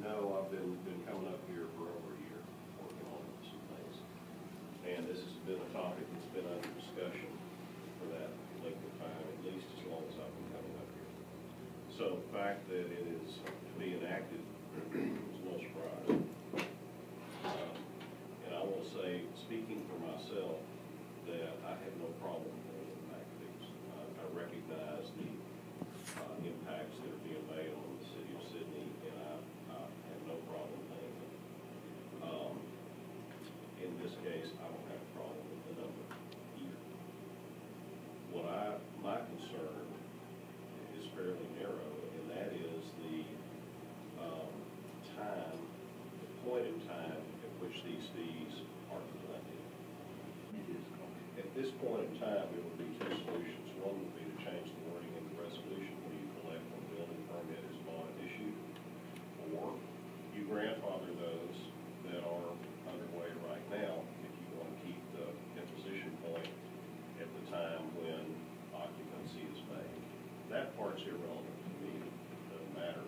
know, I've been coming up here for over a year, working on some things. And this has been a topic that's been under discussion for that length of time, at least as long as I've been coming up here. So the fact that it is to be enacted is no surprise. And I will say, speaking for myself, that I have no problem with impact fees. I recognize the impacts that are being made on the city of Sidney, and I have no problem paying them. In this case, I don't have a problem with the number either. My concern is fairly narrow, and that is the point in time at which these fees are collected. At this point in time, it would be two solutions. One would be to change the wording in the resolution where you collect when the building permit is bond issued, or you grandfather those that are underway right now if you want to keep the imposition point at the time when occupancy is made. That part's irrelevant to me. It doesn't matter.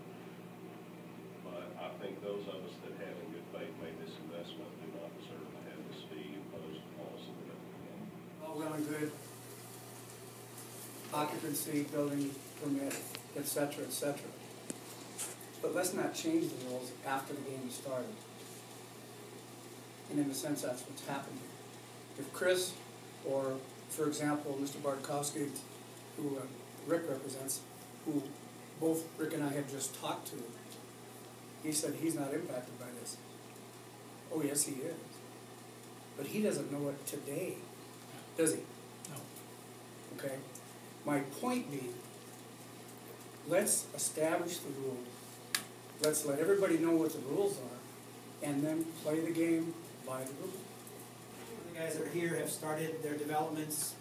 But I think those of us that have in good faith made this investment do not deserve to have this fee imposed upon us in the government. All well and good. Occupancy, building permit, etc., etc. But let's not change the rules after the game is started. And in a sense, that's what's happening. If Chris, or for example, Mr. Bartkowski, who Rick represents, who both Rick and I have just talked to, he said he's not impacted by this. Oh yes, he is. But he doesn't know it today, does he? No. Okay. My point being, let's establish the rules. Let's let everybody know what the rules are, and then play the game by the rules. The guys that are here have started their developments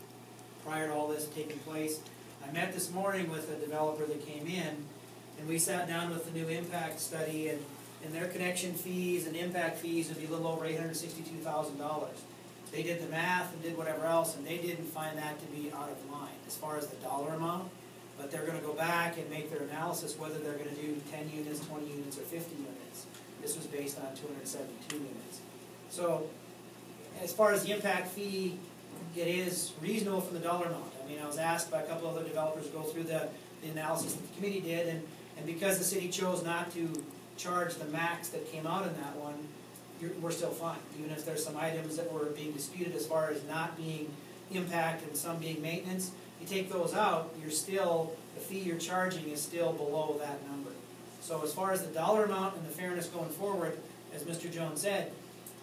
prior to all this taking place. I met this morning with a developer that came in, and we sat down with the new impact study, and their connection fees and impact fees would be a little over $862,000. They did the math and did whatever else, and they didn't find that to be out of line as far as the dollar amount. But they're going to go back and make their analysis whether they're going to do 10 units, 20 units, or 50 units. This was based on 272 units. So as far as the impact fee, it is reasonable for the dollar amount. I mean, I was asked by a couple other developers to go through the analysis that the committee did, and because the city chose not to charge the max that came out in that one, we're still fine. Even if there's some items that were being disputed as far as not being impact and some being maintenance, you take those out, you're still, the fee you're charging is still below that number. So as far as the dollar amount and the fairness going forward, as Mr. Jones said,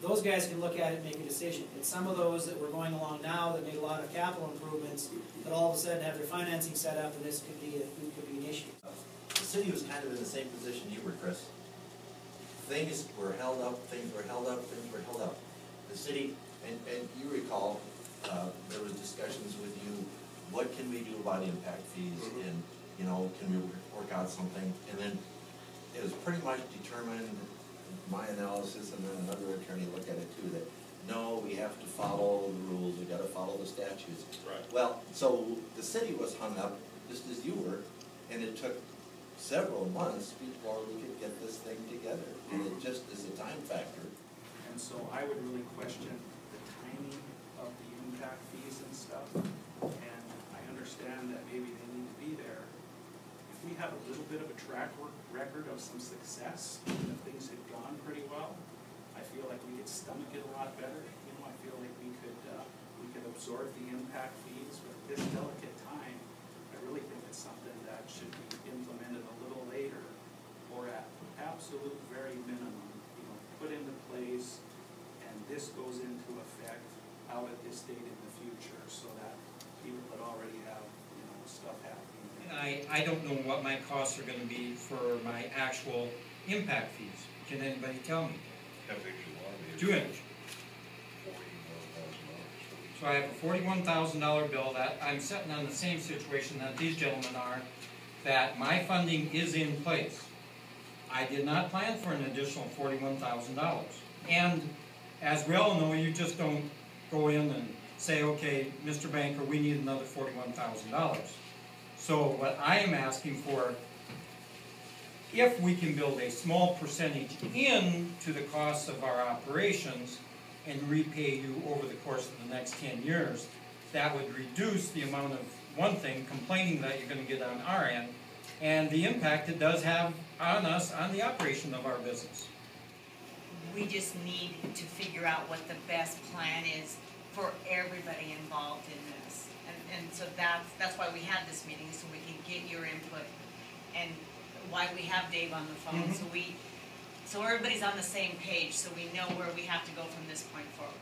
those guys can look at it and make a decision. It's some of those that were going along now that made a lot of capital improvements that all of a sudden have their financing set up, and this could be an issue. The city was kind of in the same position you were, Chris. Things were held up, things were held up, things were held up. The city, and you recall, there was discussions with you, what can we do about impact fees, and can we work out something? And then it was pretty much determined, my analysis, and then another attorney looked at it too, that no, we have to follow the rules, we got to follow the statutes. Right. Well, so the city was hung up just as you were, and it took several months before we could get this thing together, and it just is a time factor. And so I would really question the timing of the impact fees and stuff, and I understand that maybe they need to be there. If we have a little bit of a track record of some success, and if things had gone pretty well, I feel like we could stomach it a lot better. I feel like we could absorb the impact fees, but at this delicate time, I really think it's something that should be implemented a little later, or at absolute very minimum, put into place, and this goes into effect out at this date in the future, so that people that already have stuff happening. I don't know what my costs are going to be for my actual impact fees. Can anybody tell me? $2 inch. So I have a $41,000 bill that I'm sitting on the same situation that these gentlemen are, that my funding is in place. I did not plan for an additional $41,000. And as we all know, you just don't go in and say, okay, Mr. Banker, we need another $41,000. So what I am asking for if we can build a small percentage into the cost of our operations and repay you over the course of the next 10 years, that would reduce the amount of, one thing, complaining that you're going to get on our end, and the impact it does have on us, on the operation of our business. We just need to figure out what the best plan is for everybody involved in this. And so that's why we have this meeting, so we can get your input, and why we have Dave on the phone, so everybody's on the same page, so we know where we have to go from this point forward.